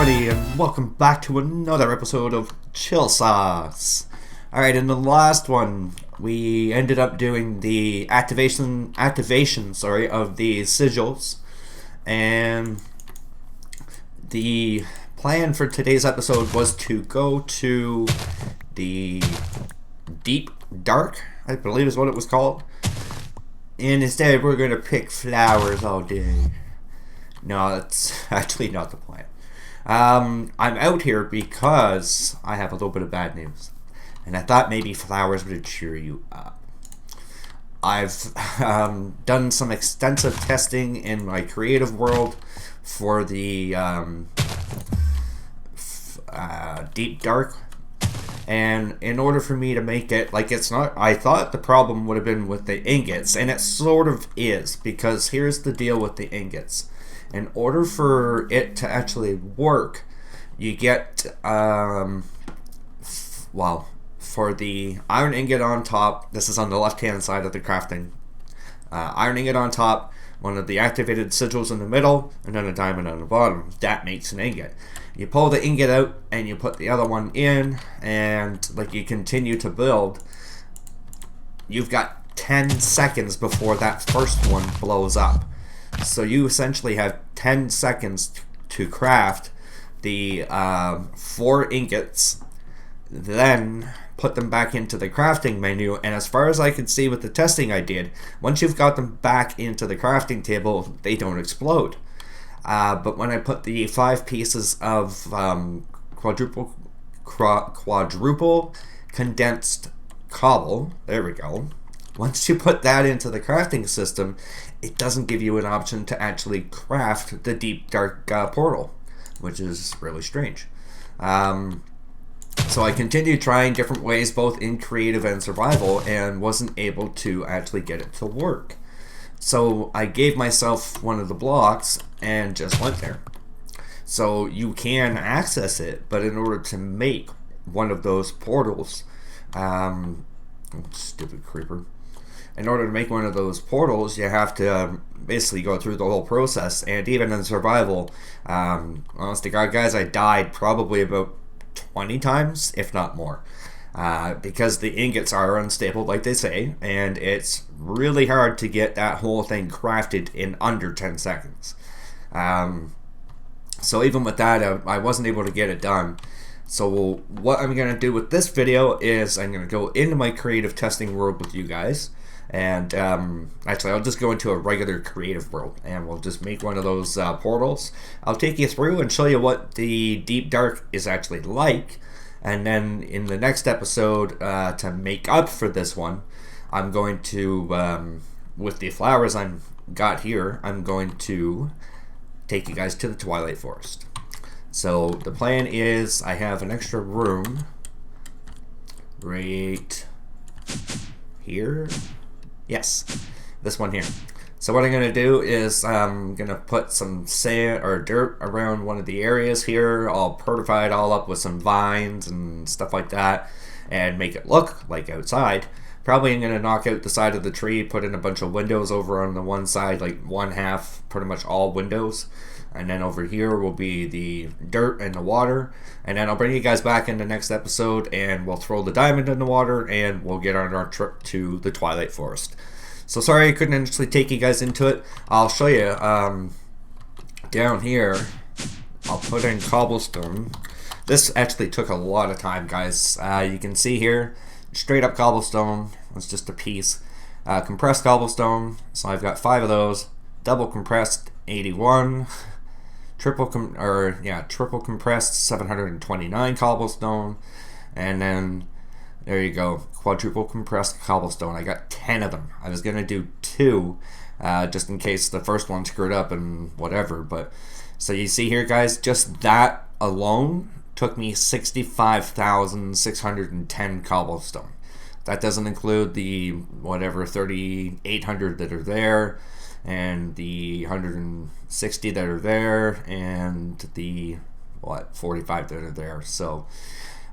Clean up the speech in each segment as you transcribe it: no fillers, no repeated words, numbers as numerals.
everybody, and welcome back to another episode of cHiLLsaucE. Alright, in the last one, we ended up doing the activation of the sigils, and the plan for today's episode was to go to the Deep Dark, I believe is what it was called, and instead we're going to pick flowers all day. No, that's actually not the plan. I'm out here because I have a little bit of bad news, and I thought maybe flowers would cheer you up. I've done some extensive testing in my creative world for the Deep Dark, and in order for me to make it, like, it's not, I thought the problem would have been with the ingots, and it sort of is, because here's the deal with the ingots. In order for it to actually work, you get, for the iron ingot on top, this is on the left-hand side of the crafting, iron ingot on top, one of the activated sigils in the middle, and then a diamond on the bottom. That makes an ingot. You pull the ingot out, and you put the other one in, and like you continue to build, you've got 10 seconds before that first one blows up. So you essentially have 10 seconds to craft the 4 ingots, then put them back into the crafting menu, and as far as I can see with the testing I did, once you've got them back into the crafting table, they don't explode. But when I put the 5 pieces of quadruple condensed cobble, there we go, once you put that into the crafting system, it doesn't give you an option to actually craft the Deep Dark portal, which is really strange. So I continued trying different ways, both in creative and survival, and wasn't able to actually get it to work. So I gave myself one of the blocks and just went there. So you can access it, but in order to make one of those portals, stupid creeper. In order to make one of those portals, you have to basically go through the whole process. And even in survival, honest to God, guys, I died probably about 20 times, if not more. Because the ingots are unstable, like they say, and it's really hard to get that whole thing crafted in under 10 seconds. So even with that, I wasn't able to get it done. So what I'm going to do with this video is I'm going to go into my creative testing world with you guys. And actually, I'll just go into a regular creative world, and we'll just make one of those portals. I'll take you through and show you what the Deep Dark is actually like. And then in the next episode, to make up for this one, I'm going to, with the flowers I've got here, I'm going to take you guys to the Twilight Forest. So the plan is I have an extra room right here. Yes, this one here. So what I'm going to do is I'm going to put some sand or dirt around one of the areas here. I'll fortify it all up with some vines and stuff like that and make it look like outside. Probably I'm going to knock out the side of the tree, put in a bunch of windows over on the one side, like one half, pretty much all windows. And then over here will be the dirt and the water. And then I'll bring you guys back in the next episode, and we'll throw the diamond in the water, and we'll get on our trip to the Twilight Forest. So sorry I couldn't actually take you guys into it. I'll show you down here. I'll put in cobblestone. This actually took a lot of time, guys. You can see here, straight up cobblestone. It's just a piece. Compressed cobblestone. So I've got 5 of those. Double compressed 81. Triple compressed 729 cobblestone, and then there you go, quadruple compressed cobblestone. I got 10 of them. I was gonna do 2 just in case the first one screwed up and whatever, but so you see here, guys, just that alone took me 65,610 cobblestone. That doesn't include the whatever 3,800 that are there, and the 160 that are there, and the 45 that are there. So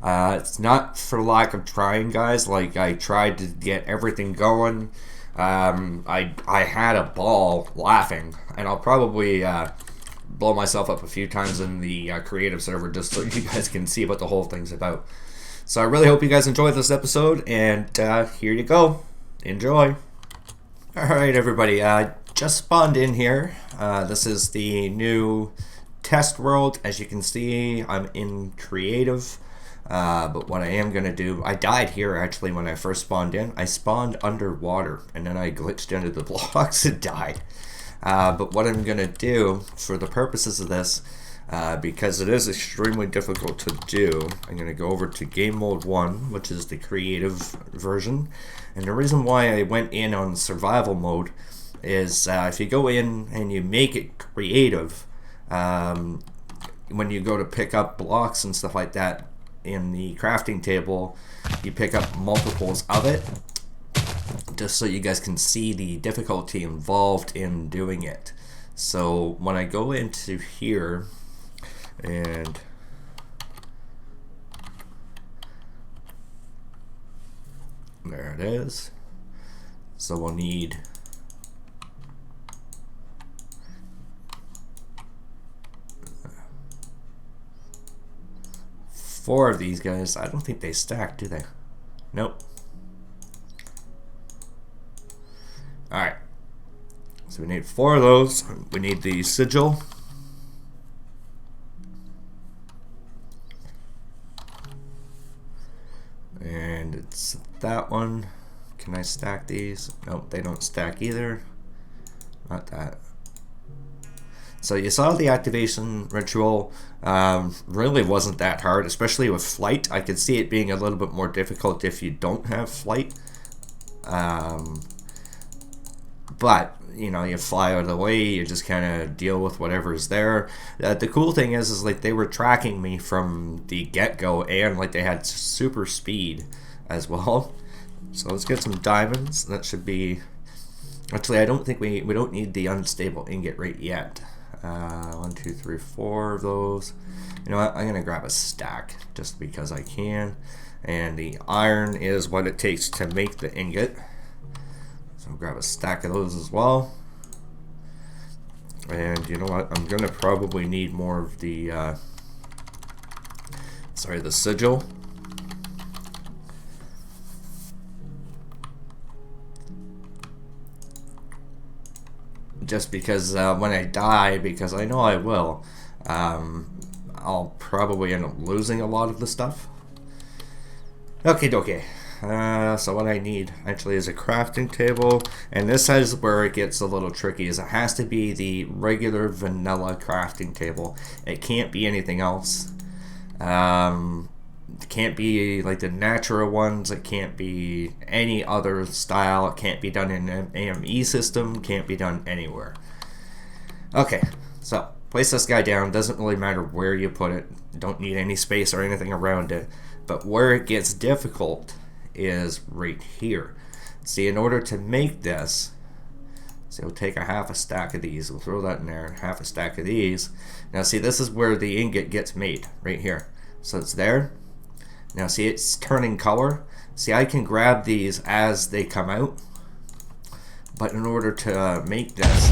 it's not for lack of trying, guys. Like, I tried to get everything going. I had a ball laughing, and I'll probably blow myself up a few times in the creative server just so you guys can see what the whole thing's about. So I really hope you guys enjoyed this episode, and here you go. Enjoy. Alright everybody, just spawned in here. This is the new test world. As you can see, I'm in creative. But what I am going to do, I died here actually when I first spawned in. I spawned underwater and then I glitched into the blocks and died. But what I'm going to do for the purposes of this, because it is extremely difficult to do, I'm going to go over to game mode 1, which is the creative version. And the reason why I went in on survival mode is if you go in and you make it creative, when you go to pick up blocks and stuff like that in the crafting table, you pick up multiples of it, just so you guys can see the difficulty involved in doing it. So when I go into here, and there it is. So we'll need 4 of these guys. I don't think they stack, do they? Nope. Alright. So we need 4 of those. We need the sigil. And it's that one. Can I stack these? Nope, they don't stack either. Not that. So you saw the activation ritual really wasn't that hard, especially with flight. I could see it being a little bit more difficult if you don't have flight. But, you know, you fly out of the way, you just kind of deal with whatever's there. The cool thing is like they were tracking me from the get-go, and like they had super speed as well. So let's get some diamonds. That should be... Actually, I don't think we don't need the unstable ingot right yet. 1, 2, 3, 4 of those. You know what? I'm gonna grab a stack just because I can. And the iron is what it takes to make the ingot. So I'll grab a stack of those as well. And you know what? I'm gonna probably need more of the the sigil. Just because when I die, because I know I will, I'll probably end up losing a lot of the stuff. Okay, dokie. So what I need actually is a crafting table, and this is where it gets a little tricky. Is it has to be the regular vanilla crafting table. It can't be anything else. It can't be like the natural ones. It can't be any other style. It can't be done in an AME system. Can't be done anywhere. Okay, so place this guy down. Doesn't really matter where you put it. Don't need any space or anything around it. But where it gets difficult is right here. See, in order to make this, so we'll take a half a stack of these. We'll throw that in there. Half a stack of these. Now see, this is where the ingot gets made, right here. So it's there. Now see, it's turning color. See, I can grab these as they come out, but in order to make this,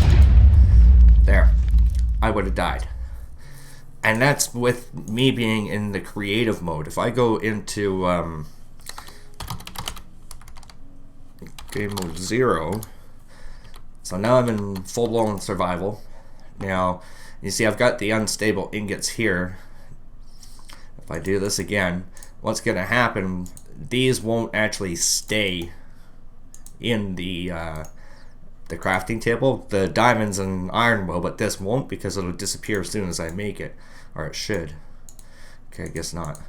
there, I would have died. And that's with me being in the creative mode. If I go into game mode 0, so now I'm in full-blown survival. Now, you see I've got the unstable ingots here. If I do this again, what's going to happen, these won't actually stay in the crafting table. The diamonds and iron will, but this won't, because it'll disappear as soon as I make it. Or it should. Okay, I guess not.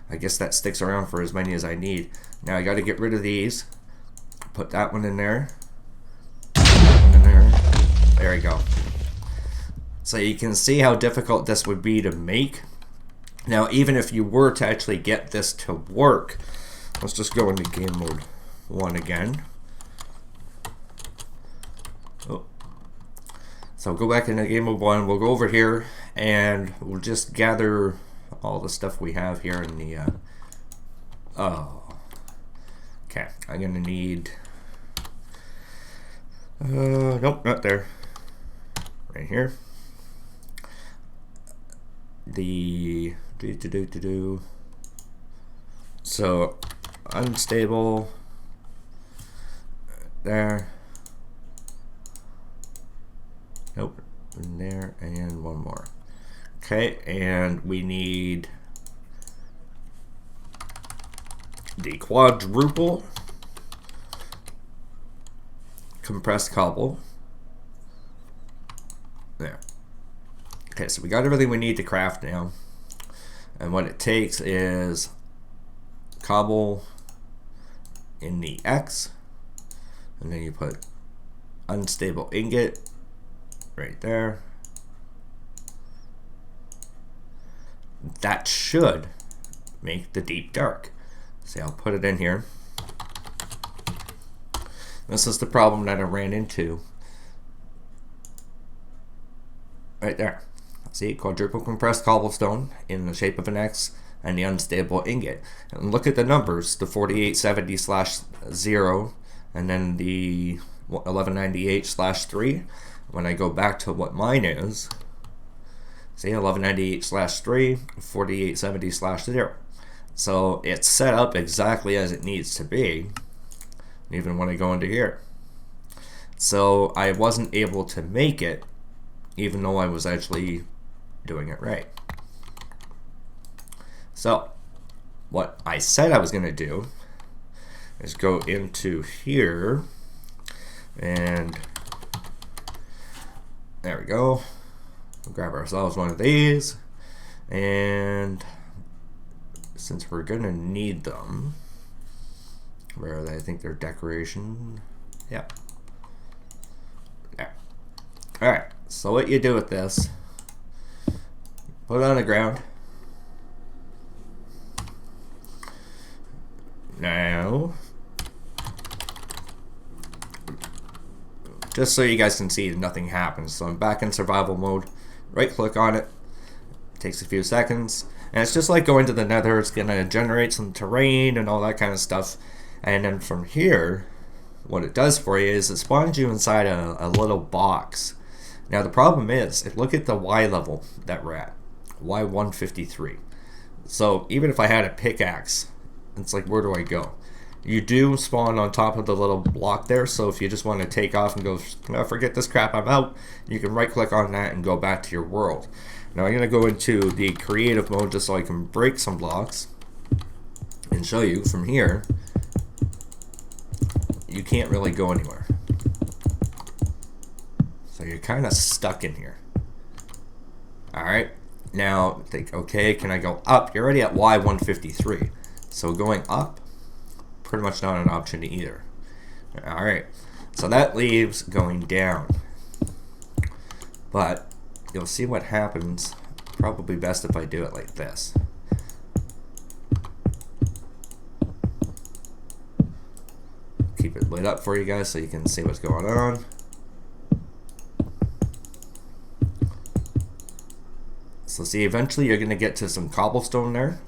I guess that sticks around for as many as I need. Now I got to get rid of these. Put that one in there. That one in there. There we go. So you can see how difficult this would be to make. Now, even if you were to actually get this to work, let's just go into game mode 1 again. Oh. So go back into game mode 1. We'll go over here and we'll just gather all the stuff we have here in the. Okay, I'm gonna need. Nope, not there. Right here. the so unstable there. Nope, in there, and one more. Okay, and we need the quadruple compressed cobble. There. Okay, so we got everything we need to craft now. And what it takes is cobble in the X, and then you put unstable ingot right there. That should make the deep dark. See, I'll put it in here. This is the problem that I ran into. Right there. See, quadruple compressed cobblestone in the shape of an X and the unstable ingot. And look at the numbers, the 4870/0 and then the 1198/3. When I go back to what mine is, see, 1198/3, 4870/0. So it's set up exactly as it needs to be, even when I go into here. So I wasn't able to make it, even though I was actually doing it right. So what I said I was going to do is go into here, and there we go. We'll grab ourselves one of these, and since we're going to need them, where are they? I think they're decoration. Yep. There. Alright, so what you do with this, put it on the ground. Now, just so you guys can see, nothing happens. So I'm back in survival mode. Right click on it. Takes a few seconds. And it's just like going to the nether. It's going to generate some terrain and all that kind of stuff. And then from here, what it does for you is it spawns you inside a little box. Now the problem is, look at the Y level that we're at. Y153. So even if I had a pickaxe, it's like, where do I go? You do spawn on top of the little block there, so if you just want to take off and go, oh, forget this crap, I'm out, you can right click on that and go back to your world. Now I'm going to go into the creative mode just so I can break some blocks and show you from here, you can't really go anywhere. So you're kind of stuck in here. Alright, now think, okay, can I go up? You're already at Y153. So going up, pretty much not an option either. Alright, so that leaves going down. But you'll see what happens. Probably best if I do it like this. Keep it lit up for you guys so you can see what's going on. So see, eventually you're going to get to some cobblestone there.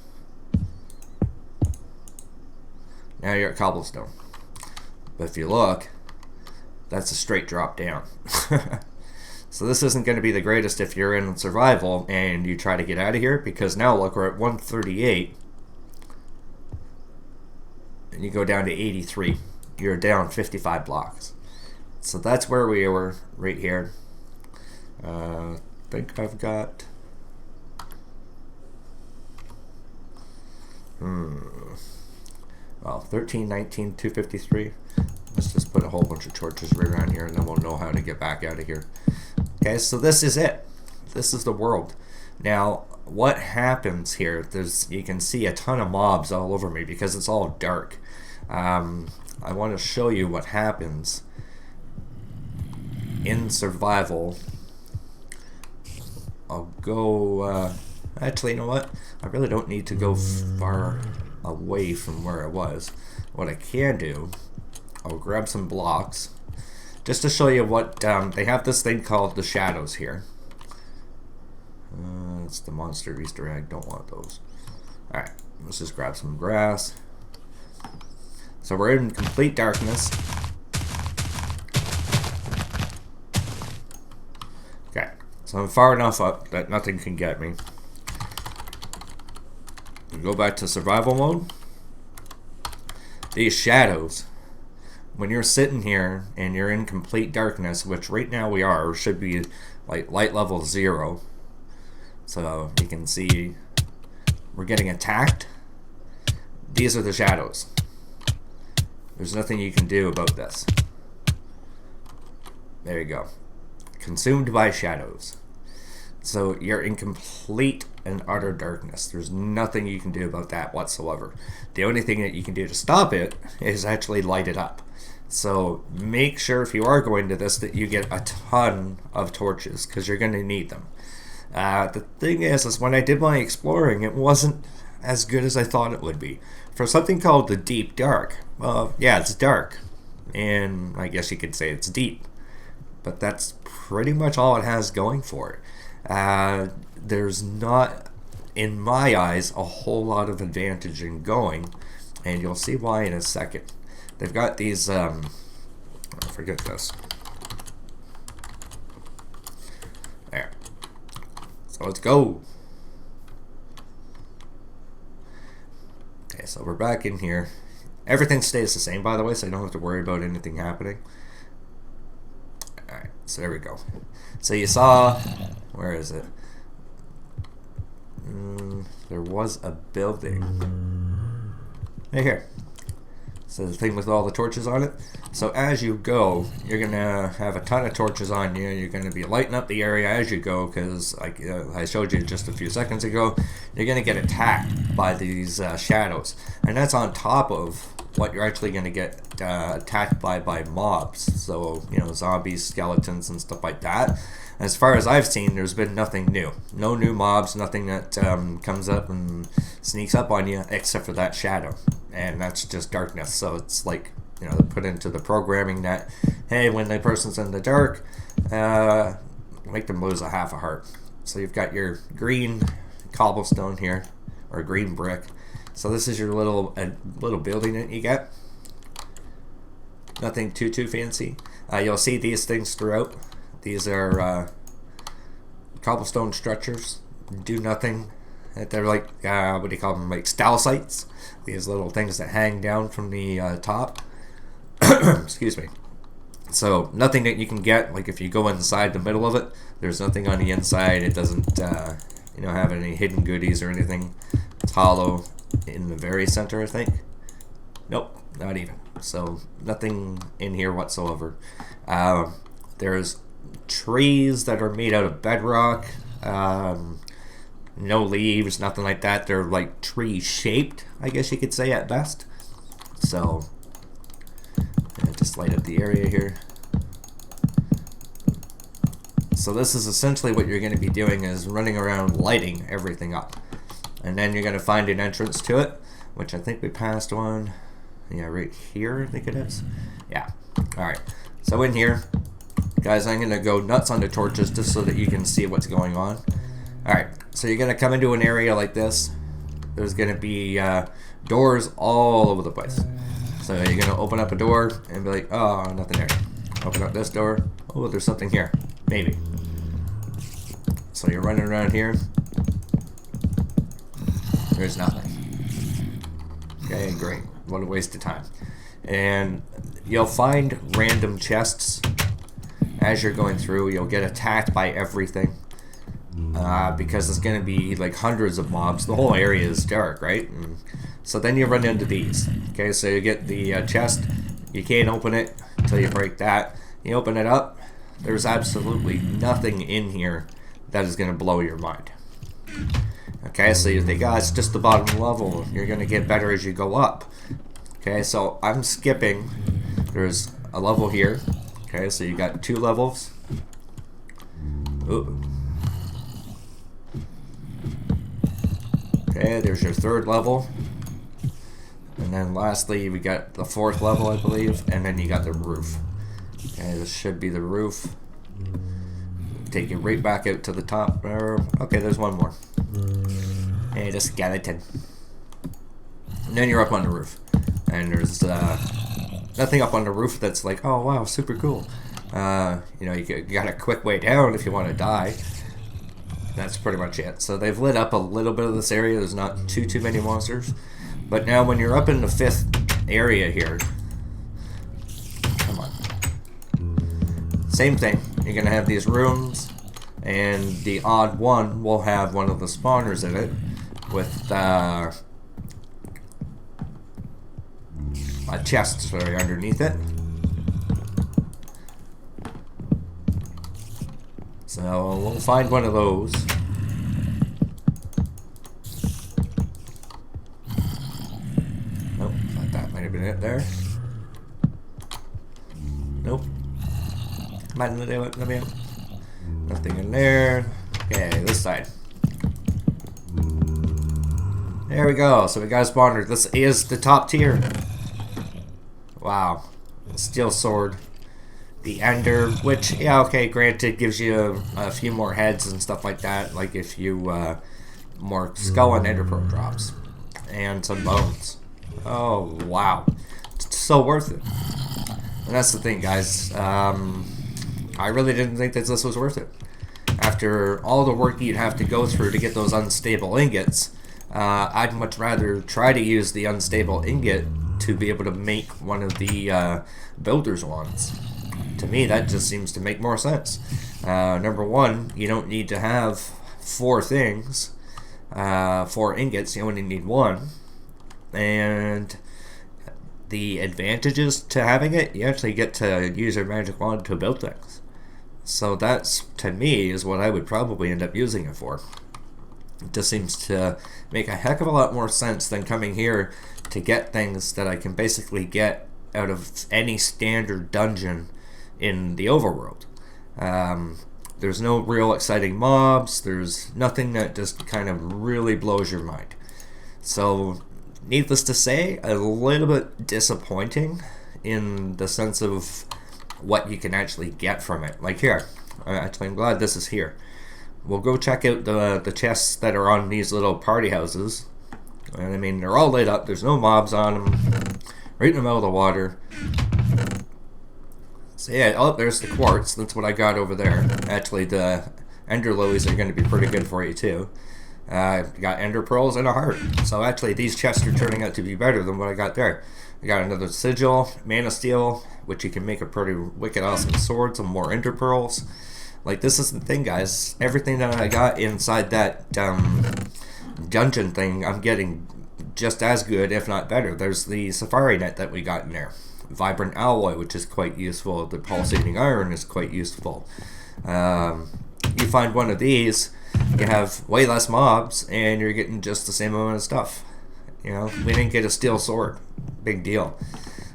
Now you're at cobblestone. But if you look, that's a straight drop down. So this isn't going to be the greatest if you're in survival and you try to get out of here, because now look, we're at 138. And you go down to 83. You're down 55 blocks. So that's where we were right here. I think I've got... Well, 13, 19, 253. Let's just put a whole bunch of torches right around here and then we'll know how to get back out of here. Okay, so this is it. This is the world. Now, what happens here, you can see a ton of mobs all over me because it's all dark. I want to show you what happens in survival. I'll go, actually, you know what? I really don't need to go far away from where I was. What I can do, I'll grab some blocks just to show you what they have. This thing called the shadows here. It's the monster Easter egg. Don't want those. Alright, let's just grab some grass. So we're in complete darkness. Okay, so I'm far enough up that nothing can get me. go back to survival mode. These shadows, when you're sitting here and you're in complete darkness, which right now we are, should be like light level 0. So you can see we're getting attacked. These are the shadows. There's nothing you can do about this. There you go. Consumed by shadows. So you're in complete and utter darkness. There's nothing you can do about that whatsoever. The only thing that you can do to stop it is actually light it up. So make sure if you are going to this that you get a ton of torches, because you're going to need them. The thing is when I did my exploring, it wasn't as good as I thought it would be. For something called the deep dark, well, yeah, it's dark. And I guess you could say it's deep. But that's pretty much all it has going for it. There's not, in my eyes, a whole lot of advantage in going, and you'll see why in a second. They've got these, forget this. There. So let's go. Okay, so we're back in here. Everything stays the same, by the way, so you don't have to worry about anything happening. Alright, so there we go. So you saw, where is it? There was a building. Right here. So the thing with all the torches on it. So as you go, you're going to have a ton of torches on you. You're going to be lighting up the area as you go, because like I showed you just a few seconds ago, you're going to get attacked by these shadows. And that's on top of what you're actually going to get attacked by mobs. So, you know, zombies, skeletons, and stuff like that. As far as I've seen, there's been nothing new. No new mobs, nothing that comes up and sneaks up on you except for that shadow. And that's just darkness. So it's like, you know, they put into the programming that, hey, when the person's in the dark, make them lose a half a heart. So you've got your green cobblestone here, or green brick. So this is your little building that you get. Nothing too fancy. You'll see these things throughout. These are cobblestone structures. Do nothing. They're like, what do you call them? Like stalactites. These little things that hang down from the top. Excuse me. So nothing that you can get. Like if you go inside the middle of it, there's nothing on the inside. It doesn't, you know, have any hidden goodies or anything. It's hollow in the very center, I think. Nope, not even. So nothing in here whatsoever. There's trees that are made out of bedrock. No leaves, nothing like that. They're like tree shaped, I guess you could say at best. So just light up the area here. So this is essentially what you're going to be doing, is running around lighting everything up. And then you're going to find an entrance to it, which I think we passed one. Yeah, right here, I think it is. Yeah. Alright. So in here, guys, I'm going to go nuts on the torches just so that you can see what's going on. Alright. So you're going to come into an area like this. There's going to be doors all over the place. So you're going to open up a door and be like, oh, nothing there. Open up this door. Oh, there's something here. Maybe. So you're running around here. There's nothing. Okay, great. What a waste of time. And you'll find random chests as you're going through. You'll get attacked by everything. Because it's going to be like hundreds of mobs. The whole area is dark, right? And so then you run into these. Okay, so you get the chest. You can't open it until you break that. You open it up. There's absolutely nothing in here that is going to blow your mind. Okay, so you think, it's just the bottom level. You're going to get better as you go up. Okay, so I'm skipping. There's a level here. Okay, so you got 2 levels. Ooh. Okay, there's your 3rd level. And then lastly, we got the 4th level, I believe. And then you got the roof. Okay, this should be the roof. Take you right back out to the top. Okay, there's one more. Hey, the skeleton. And then you're up on the roof. And there's nothing up on the roof that's like, oh wow, super cool. You know, you got a quick way down if you want to die. that's pretty much it. So they've lit up a little bit of this area. There's not too many monsters. But now when you're up in the 5th area here, come on. Same thing. You're going to have these rooms, and the odd one will have one of the spawners in it with a chest underneath it. So we'll find one of those. Nope, thought that might have been it there. Nope. Come on, let me out. Nothing in there. Okay, this side. There we go. So we got a spawner. This is the top tier. Wow. Steel sword. The ender, which, yeah, okay, granted, gives you a few more heads and stuff like that. Like if you, more skull and ender pearl drops. And some bones. Oh, wow. It's so worth it. And that's the thing, guys. I really didn't think that this was worth it. After all the work you'd have to go through to get those unstable ingots, I'd much rather try to use the unstable ingot to be able to make one of the builder's wands. To me, that just seems to make more sense. Number one, you don't need to have 4 things, 4 ingots, you only need 1. And the advantages to having it, you actually get to use your magic wand to build things. So that's, to me, is what I would probably end up using it for. It just seems to make a heck of a lot more sense than coming here to get things that I can basically get out of any standard dungeon in the overworld. There's no real exciting mobs. There's nothing that just kind of really blows your mind. So, needless to say, a little bit disappointing in the sense of what you can actually get from it. Like here, actually I'm glad this is here. We'll go check out the chests that are on these little party houses. And I mean, they're all lit up. There's no mobs on them. Right in the middle of the water. So yeah, oh, there's the quartz. That's what I got over there. Actually, the ender lilies are going to be pretty good for you too. Got ender pearls and a heart. So actually, these chests are turning out to be better than what I got there. I got another sigil, mana steel, which you can make a pretty wicked awesome sword, some more ender pearls. Like, this is the thing, guys. Everything that I got inside that dungeon thing, I'm getting just as good, if not better. There's the safari net that we got in there. Vibrant alloy, which is quite useful. The pulsating iron is quite useful. You find one of these, you have way less mobs, and you're getting just the same amount of stuff. You know, we didn't get a steel sword. Big deal.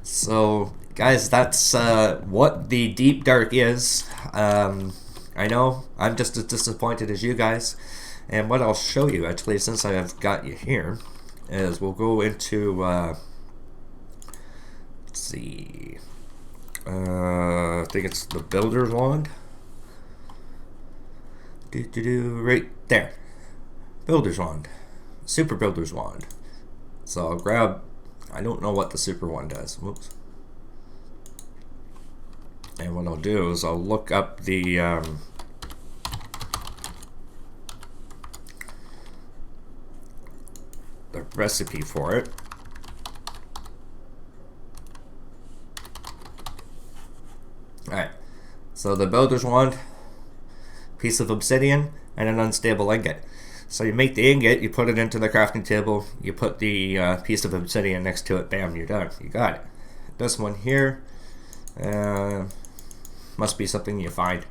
So, guys, that's what the Deep Dark is. I know, I'm just as disappointed as you guys. And what I'll show you, actually, since I have got you here, is we'll go into, let's see, I think it's the Builder's Wand. Right there. Builder's Wand. Super Builder's Wand. So I'll grab, I don't know what the Super one does. Whoops. And what I'll do is I'll look up the recipe for it. Alright, so the Builder's Wand, piece of obsidian, and an unstable ingot. So you make the ingot, you put it into the crafting table, you put the piece of obsidian next to it, bam, you're done. You got it. This one here, must be something you find.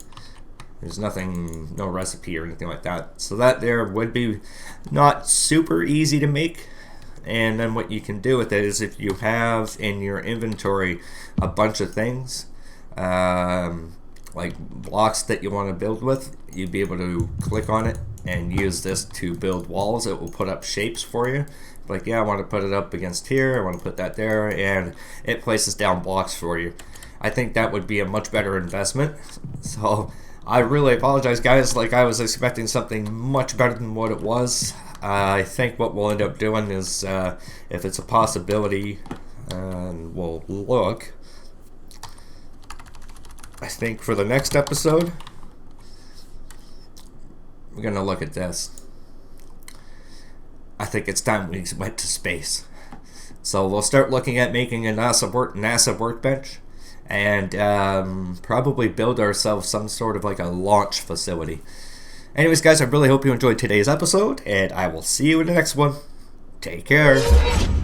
There's nothing, no recipe or anything like that. So that there would be not super easy to make. And then what you can do with it is if you have in your inventory a bunch of things, like blocks that you want to build with, you'd be able to click on it and use this to build walls. It will put up shapes for you. Like, yeah, I want to put it up against here, I want to put that there, and it places down blocks for you. I think that would be a much better investment. So I really apologize, guys. Like, I was expecting something much better than what it was. I think what we'll end up doing is, if it's a possibility, and we'll look, I think for the next episode, we're gonna look at this. I think it's time we went to space. So we'll start looking at making a NASA workbench, and probably build ourselves some sort of like a launch facility. Anyways, guys, I really hope you enjoyed today's episode, and I will see you in the next one. Take care.